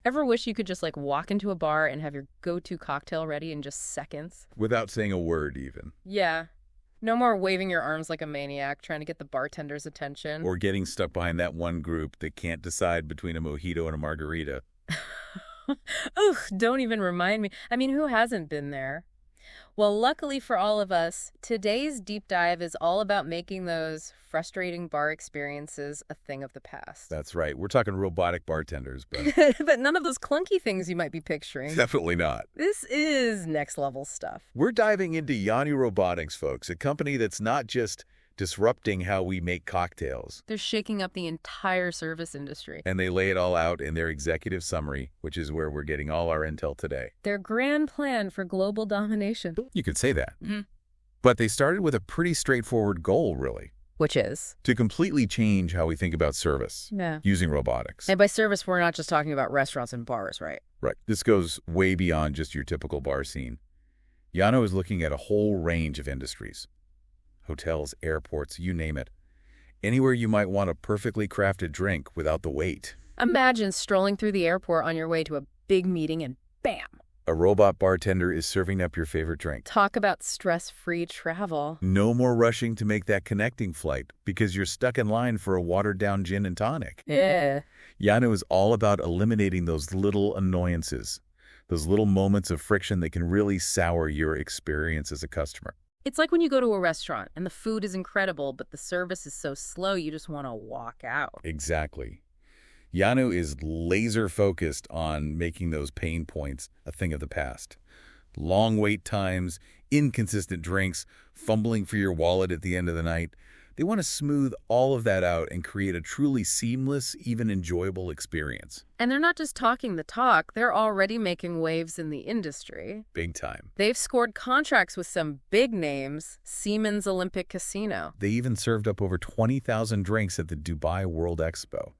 Ever wish you could just like walk into a bar and have your go-to cocktail ready in just seconds? Without saying a word, even. Yeah. No more waving your arms like a maniac trying to get the bartender's attention. Or getting stuck behind that one group that can't decide between a mojito and a margarita. Ugh, don't even remind me. I mean, who hasn't been there? Well, luckily for all of us, today's deep dive is all about making those frustrating bar experiences a thing of the past. That's right. We're talking robotic bartenders, but But none of those clunky things you might be picturing. definitely not. This is next level stuff. We're diving into Yanu Robotics, folks, a company that's not just disrupting how we make cocktails. They're shaking up the entire service industry. And they lay it all out in their executive summary, which is where we're getting all our intel today. Their grand plan for global domination. You could say that. Mm-hmm. But they started with a pretty straightforward goal, really. Which is? To completely change how we think about service using robotics. And by service, we're not just talking about restaurants and bars, right? Right. This goes way beyond just your typical bar scene. Yano is looking at a whole range of industries. Hotels, airports, you name it. Anywhere you might want a perfectly crafted drink without the wait. Imagine strolling through the airport on your way to a big meeting and bam! A robot bartender is serving up your favorite drink. Talk about stress-free travel. No more rushing to make that connecting flight because you're stuck in line for a watered-down gin and tonic. Yeah. Yano is all about eliminating those little annoyances, those little moments of friction that can really sour your experience as a customer. It's like when you go to a restaurant and the food is incredible, but the service is so slow you just want to walk out. Exactly. Yanu is laser-focused on making those pain points a thing of the past. Long wait times, inconsistent drinks, fumbling for your wallet at the end of the night. They want to smooth all of that out and create a truly seamless, even enjoyable experience. And they're not just talking the talk, they're already making waves in the industry. Big time. They've scored contracts with some big names, Siemens Olympic Casino. They even served up over 20,000 drinks at the Dubai World Expo.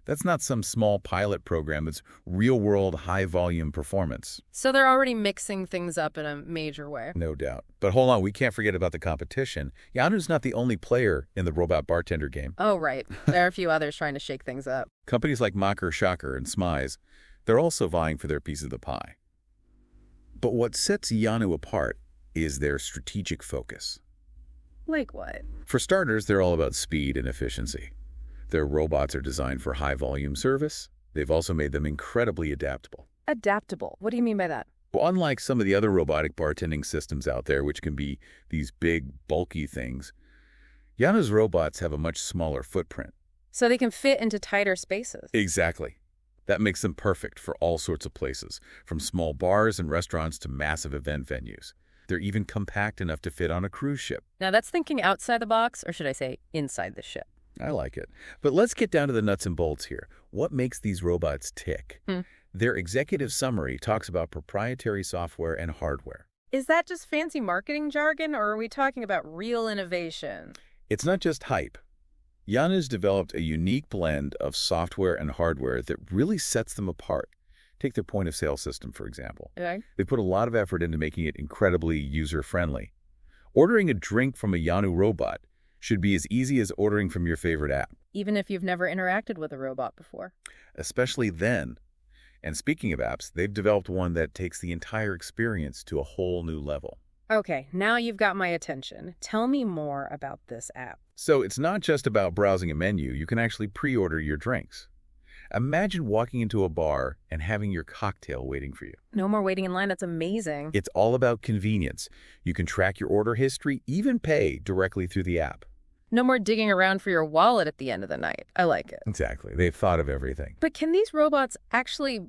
That's not some small pilot program, it's real-world, high-volume performance. So they're already mixing things up in a major way. No doubt. But hold on, we can't forget about the competition. Yanu's not the only player in the robot bartender game. Oh, right. There are a few others trying to shake things up. Companies like Macher Shocker and Smize, they're also vying for their piece of the pie. But what sets Yanu apart is their strategic focus. Like what? For starters, they're all about speed and efficiency. Their robots are designed for high-volume service. They've also made them incredibly adaptable. Adaptable? What do you mean by that? Well, unlike some of the other robotic bartending systems out there, which can be these big, bulky things, Yanu's robots have a much smaller footprint. So they can fit into tighter spaces. Exactly. That makes them perfect for all sorts of places, from small bars and restaurants to massive event venues. They're even compact enough to fit on a cruise ship. Now that's thinking outside the box, or should I say inside the ship? I like it. But let's get down to the nuts and bolts here. What makes these robots tick? Their executive summary talks about proprietary software and hardware. Is that just fancy marketing jargon, or are we talking about real innovation? It's not just hype. Yanu's developed a unique blend of software and hardware that really sets them apart. Take their point-of-sale system, for example. Okay. They put a lot of effort into making it incredibly user-friendly. Ordering a drink from a Yanu robot should be as easy as ordering from your favorite app. Even if you've never interacted with a robot before. Especially then. And speaking of apps, they've developed one that takes the entire experience to a whole new level. Okay, now you've got my attention. Tell me more about this app. So it's not just about browsing a menu. You can actually pre-order your drinks. Imagine walking into a bar and having your cocktail waiting for you. No more waiting in line. That's amazing. It's all about convenience. You can track your order history, even pay directly through the app. No more digging around for your wallet at the end of the night. I like it. Exactly. They've thought of everything. But can these robots actually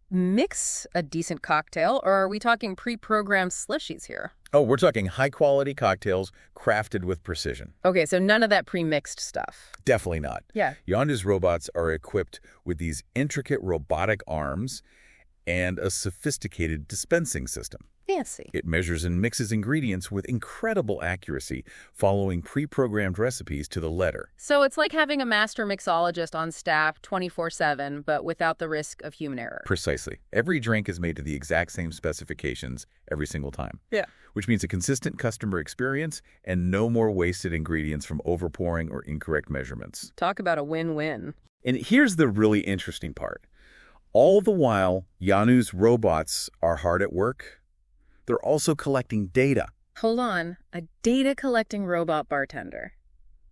mix a decent cocktail, or are we talking pre-programmed slushies here? Oh, we're talking high-quality cocktails crafted with precision. Okay, so none of that pre-mixed stuff. Definitely not. Yeah. Yanu's robots are equipped with these intricate robotic arms and a sophisticated dispensing system. Fancy. It measures and mixes ingredients with incredible accuracy, following pre-programmed recipes to the letter. So it's like having a master mixologist on staff 24/7, but without the risk of human error. Precisely. Every drink is made to the exact same specifications every single time. Yeah. Which means a consistent customer experience and no more wasted ingredients from overpouring or incorrect measurements. Talk about a win-win. And here's the really interesting part. All the while, Yanu's robots are hard at work. They're also collecting data. Hold on, a data collecting robot bartender.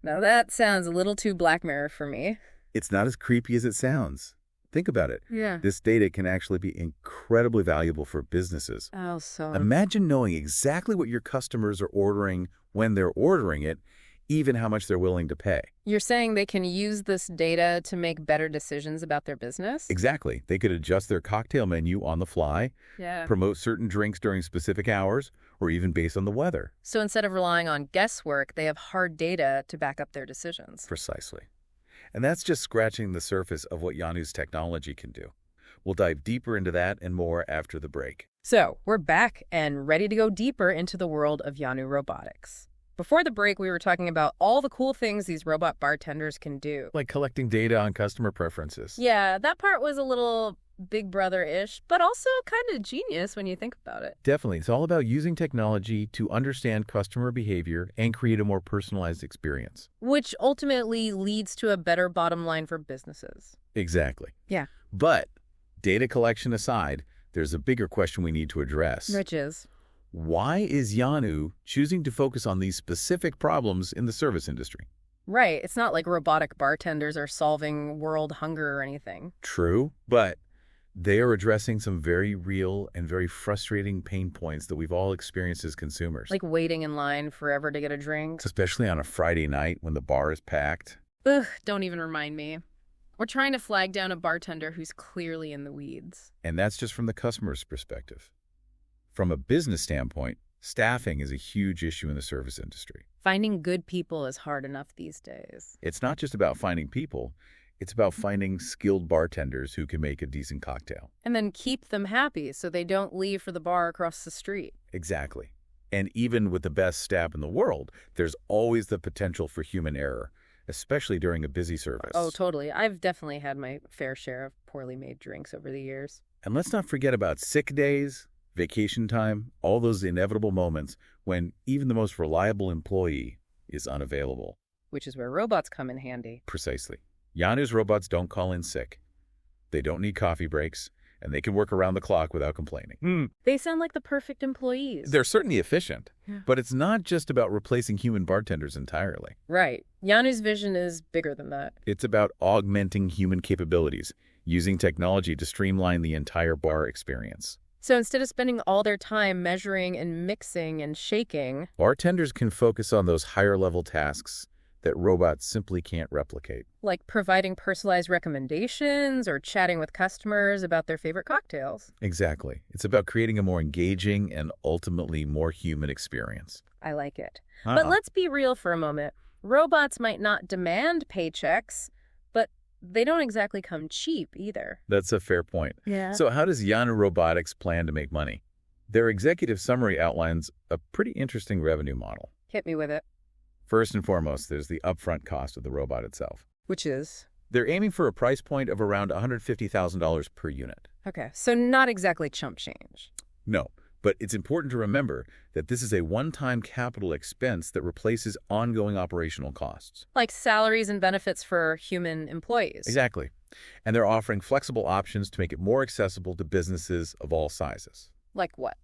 Now that sounds a little too Black Mirror for me. It's not as creepy as it sounds. Think about it. Yeah. This data can actually be incredibly valuable for businesses. Oh, so... Imagine knowing exactly what your customers are ordering when they're ordering it, even how much they're willing to pay. You're saying they can use this data to make better decisions about their business? Exactly. They could adjust their cocktail menu on the fly, Yeah. promote certain drinks during specific hours, or even based on the weather. So instead of relying on guesswork, they have hard data to back up their decisions. Precisely. And that's just scratching the surface of what Yanu's technology can do. We'll dive deeper into that and more after the break. So we're back and ready to go deeper into the world of Yanu Robotics. Before the break, we were talking about all the cool things these robot bartenders can do. Like collecting data on customer preferences. Yeah, that part was a little Big Brother-ish, but also kind of genius when you think about it. Definitely. It's all about using technology to understand customer behavior and create a more personalized experience. Which ultimately leads to a better bottom line for businesses. Exactly. Yeah. But data collection aside, there's a bigger question we need to address. Which is? Why is Yanu choosing to focus on these specific problems in the service industry? Right. It's not like robotic bartenders are solving world hunger or anything. True, but they are addressing some very real and very frustrating pain points that we've all experienced as consumers. Like waiting in line forever to get a drink. Especially on a Friday night when the bar is packed. Ugh, don't even remind me. We're trying to flag down a bartender who's clearly in the weeds. And that's just from the customer's perspective. From a business standpoint, staffing is a huge issue in the service industry. Finding good people is hard enough these days. It's not just about finding people. It's about finding skilled bartenders who can make a decent cocktail. And then keep them happy so they don't leave for the bar across the street. Exactly. And even with the best staff in the world, there's always the potential for human error, especially during a busy service. Oh, totally. I've definitely had my fair share of poorly made drinks over the years. And let's not forget about sick days, vacation time, all those inevitable moments when even the most reliable employee is unavailable. Which is where robots come in handy. Precisely. Yanu's robots don't call in sick. They don't need coffee breaks, and they can work around the clock without complaining. They sound like the perfect employees. They're certainly efficient, Yeah. but it's not just about replacing human bartenders entirely. Right. Yanu's vision is bigger than that. It's about augmenting human capabilities, using technology to streamline the entire bar experience. So instead of spending all their time measuring and mixing and shaking, Bartenders can focus on those higher-level tasks that robots simply can't replicate. like providing personalized recommendations or chatting with customers about their favorite cocktails. Exactly. It's about creating a more engaging and ultimately more human experience. I like it. But Uh-uh. let's be real for a moment. Robots might not demand paychecks, but they don't exactly come cheap either. That's a fair point. Yeah. So how does Yanu Robotics plan to make money? Their executive summary outlines a pretty interesting revenue model. Hit me with it. First and foremost, there's the upfront cost of the robot itself. Which is? They're aiming for a price point of around $150,000 per unit. Okay, so not exactly chump change. No, but it's important to remember that this is a one-time capital expense that replaces ongoing operational costs. Like salaries and benefits for human employees. Exactly. And they're offering flexible options to make it more accessible to businesses of all sizes. Like what?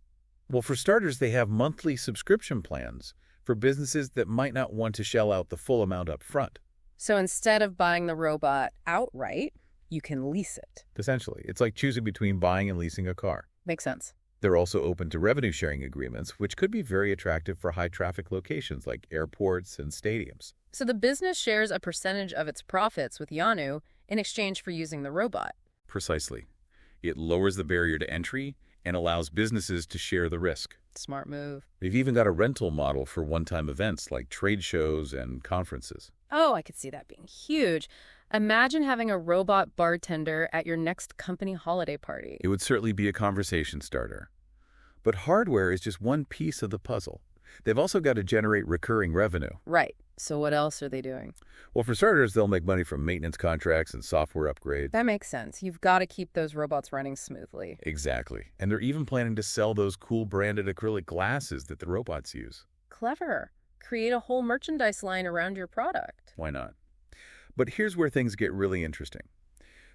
Well, for starters, they have monthly subscription plans for businesses that might not want to shell out the full amount up front. So instead of buying the robot outright, you can lease it. Essentially, it's like choosing between buying and leasing a car. Makes sense. They're also open to revenue-sharing agreements, which could be very attractive for high-traffic locations like airports and stadiums. So the business shares a percentage of its profits with Yanu in exchange for using the robot. Precisely. It lowers the barrier to entry and allows businesses to share the risk. Smart move. They've even got a rental model for one-time events like trade shows and conferences. Oh, I could see that being huge. Imagine having a robot bartender at your next company holiday party. It would certainly be a conversation starter. But hardware is just one piece of the puzzle. They've also got to generate recurring revenue. Right. So what else are they doing? Well, for starters, they'll make money from maintenance contracts and software upgrades. That makes sense. You've got to keep those robots running smoothly. Exactly. And they're even planning to sell those cool branded acrylic glasses that the robots use. Clever. Create a whole merchandise line around your product. Why not? But here's where things get really interesting.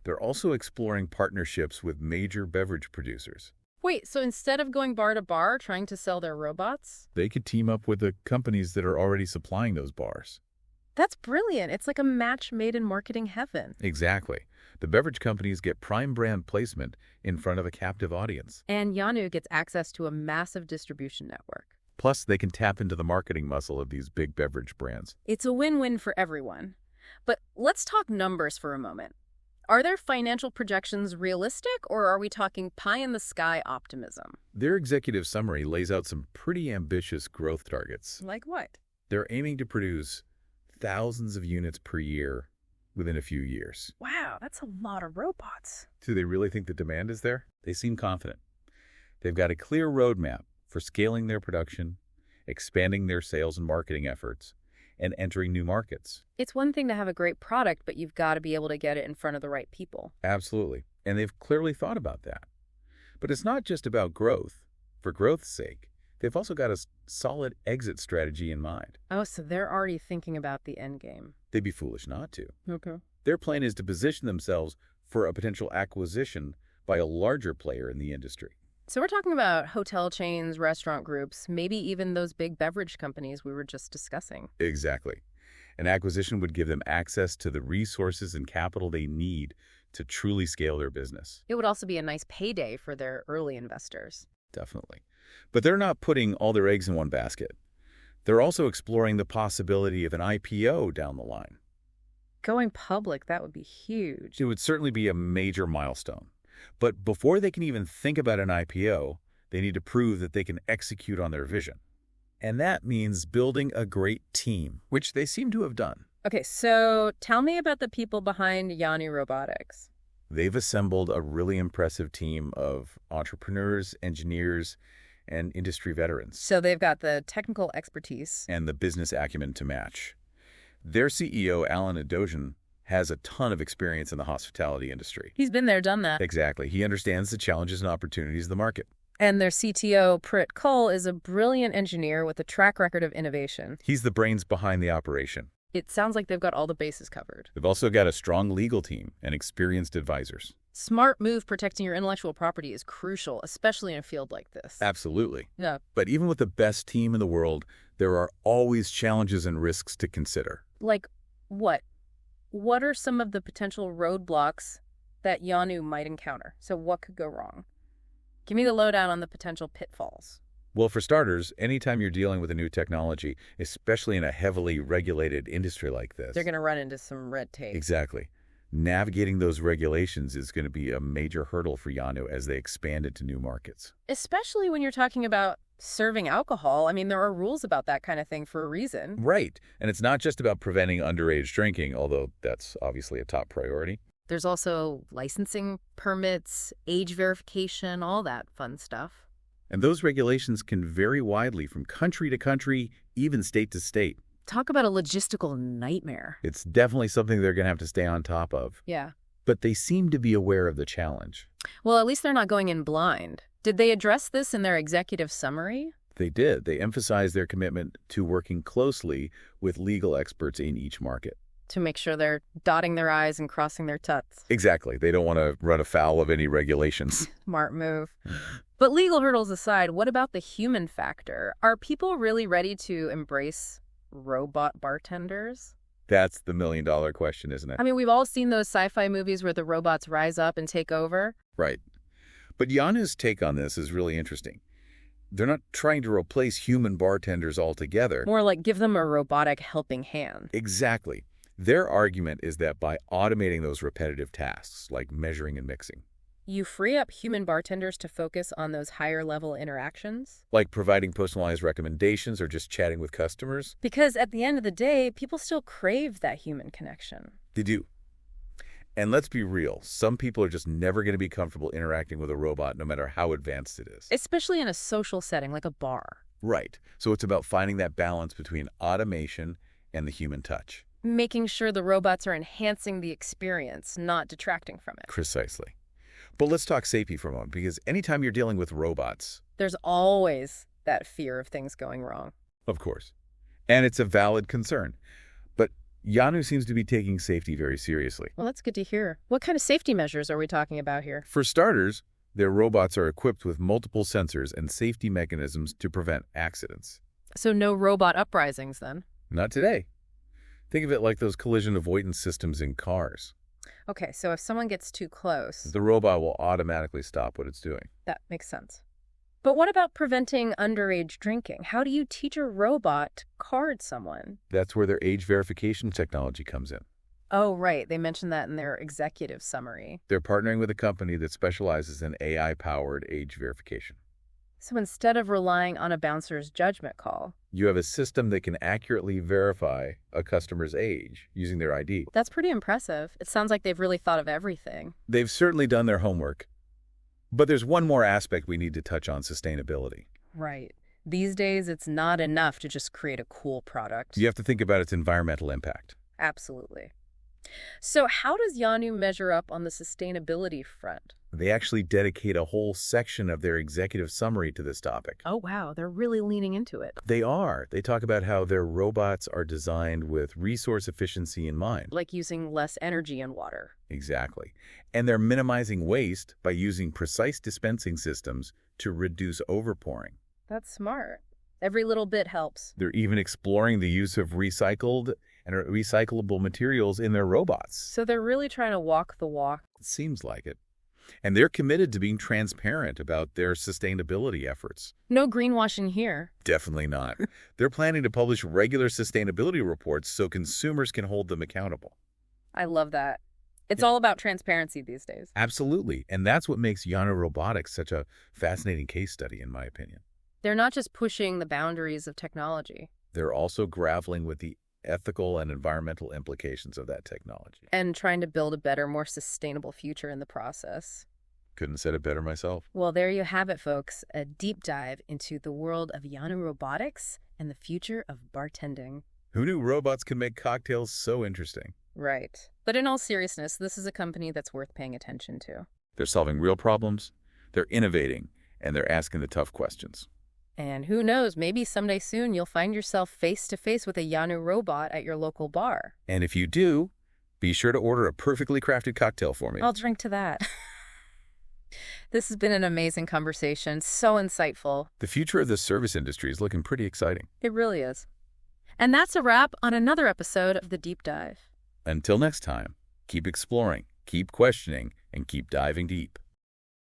They're also exploring partnerships with major beverage producers. Wait, so instead of going bar to bar trying to sell their robots? They could team up with the companies that are already supplying those bars. That's brilliant. It's like a match made in marketing heaven. Exactly. The beverage companies get prime brand placement in front of a captive audience. And Yanu gets access to a massive distribution network. Plus, they can tap into the marketing muscle of these big beverage brands. It's a win-win for everyone. But let's talk numbers for a moment. Are their financial projections realistic, or are we talking pie-in-the-sky optimism? Their executive summary lays out some pretty ambitious growth targets. Like what? They're aiming to produce thousands of units per year within a few years. Wow, that's a lot of robots. Do they really think the demand is there? They seem confident. They've got a clear roadmap for scaling their production, expanding their sales and marketing efforts, and entering new markets. It's one thing to have a great product, but you've got to be able to get it in front of the right people. Absolutely. And they've clearly thought about that. But it's not just about growth. For growth's sake, they've also got a solid exit strategy in mind. Oh, so they're already thinking about the end game. They'd be foolish not to. Okay. Their plan is to position themselves for a potential acquisition by a larger player in the industry. So we're talking about hotel chains, restaurant groups, maybe even those big beverage companies we were just discussing. Exactly. An acquisition would give them access to the resources and capital they need to truly scale their business. It would also be a nice payday for their early investors. Definitely. But they're not putting all their eggs in one basket. They're also exploring the possibility of an IPO down the line. Going public, that would be huge. It would certainly be a major milestone. But before they can even think about an IPO, they need to prove that they can execute on their vision. And that means building a great team, which they seem to have done. Okay, so tell me about the people behind Yanu Robotics. They've assembled a really impressive team of entrepreneurs, engineers, and industry veterans. So they've got the technical expertise. And the business acumen to match. Their CEO, Alan Adojian, has a ton of experience in the hospitality industry. He's been there, done that. Exactly. He understands the challenges and opportunities of the market. And their CTO, Prit Cole, is a brilliant engineer with a track record of innovation. He's the brains behind the operation. It sounds like they've got all the bases covered. They've also got a strong legal team and experienced advisors. Smart move. Protecting your intellectual property is crucial, especially in a field like this. Absolutely. Yeah. But even with the best team in the world, there are always challenges and risks to consider. Like what? What are some of the potential roadblocks that Yanu might encounter? So what could go wrong? Give me the lowdown on the potential pitfalls. Well, for starters, anytime you're dealing with a new technology, especially in a heavily regulated industry like this. They're going to run into some red tape. Exactly. Navigating those regulations is going to be a major hurdle for Yanu as they expand into new markets. Especially when you're talking about serving alcohol. I mean, there are rules about that kind of thing for a reason. Right. And it's not just about preventing underage drinking, although that's obviously a top priority. There's also licensing permits, age verification, all that fun stuff. And those regulations can vary widely from country to country, even state to state. Talk about a logistical nightmare. It's definitely something they're going to have to stay on top of. Yeah. But they seem to be aware of the challenge. Well, at least they're not going in blind. Did they address this in their executive summary? They did. They emphasized their commitment to working closely with legal experts in each market. To make sure they're dotting their I's and crossing their Tuts. Exactly. They don't want to run afoul of any regulations. Smart move. But legal hurdles aside, what about the human factor? Are people really ready to embrace robot bartenders? That's the million-dollar question, isn't it? I mean, we've all seen those sci-fi movies where the robots rise up and take over. Right. But Yanu's take on this is really interesting. They're not trying to replace human bartenders altogether. More like give them a robotic helping hand. Exactly. Their argument is that by automating those repetitive tasks, like measuring and mixing, you free up human bartenders to focus on those higher-level interactions? like providing personalized recommendations or just chatting with customers. Because at the end of the day, people still crave that human connection. They do. And let's be real, some people are just never going to be comfortable interacting with a robot no matter how advanced it is. Especially in a social setting like a bar. Right. So it's about finding that balance between automation and the human touch. Making sure the robots are enhancing the experience, not detracting from it. Precisely. But let's talk safety for a moment, because anytime you're dealing with robots... There's always that fear of things going wrong. Of course. And it's a valid concern. But Yanu seems to be taking safety very seriously. Well, that's good to hear. What kind of safety measures are we talking about here? For starters, their robots are equipped with multiple sensors and safety mechanisms to prevent accidents. So no robot uprisings then? Not today. Think of it like those collision avoidance systems in cars. Okay, so if someone gets too close, The robot will automatically stop what it's doing. that makes sense. But what about preventing underage drinking? How do you teach a robot to card someone? That's where their age verification technology comes in. Oh, right. They mentioned that in their executive summary. They're partnering with a company that specializes in AI-powered age verification. So instead of relying on a bouncer's judgment call, You have a system that can accurately verify a customer's age using their ID. that's pretty impressive. It sounds like they've really thought of everything. They've certainly done their homework. But there's one more aspect we need to touch on: sustainability. Right. These days, it's not enough to just create a cool product. You have to think about its environmental impact. Absolutely. So how does Yanu measure up on the sustainability front? They actually dedicate a whole section of their executive summary to this topic. Oh, wow. They're really leaning into it. They are. They talk about how their robots are designed with resource efficiency in mind. Like using less energy and water. Exactly. And they're minimizing waste by using precise dispensing systems to reduce overpouring. That's smart. Every little bit helps. They're even exploring the use of recycled and recyclable materials in their robots. So they're really trying to walk the walk. It seems like it. And they're committed to being transparent about their sustainability efforts. No greenwashing here. Definitely not. They're planning to publish regular sustainability reports so consumers can hold them accountable. I love that. It's all about transparency these days. Absolutely. And that's what makes Yanu Robotics such a fascinating case study, in my opinion. They're not just pushing the boundaries of technology. They're also grappling with the ethical and environmental implications of that technology. And trying to build a better, more sustainable future in the process. Couldn't have said it better myself. Well, there you have it, folks. A deep dive into the world of Yanu Robotics and the future of bartending. Who knew robots could make cocktails so interesting? Right. But in all seriousness, this is a company that's worth paying attention to. They're solving real problems, they're innovating, and they're asking the tough questions. And who knows, maybe someday soon you'll find yourself face-to-face with a Yanu robot at your local bar. And if you do, be sure to order a perfectly crafted cocktail for me. I'll drink to that. This has been an amazing conversation, so insightful. The future of the service industry is looking pretty exciting. It really is. And that's a wrap on another episode of The Deep Dive. Until next time, keep exploring, keep questioning, and keep diving deep.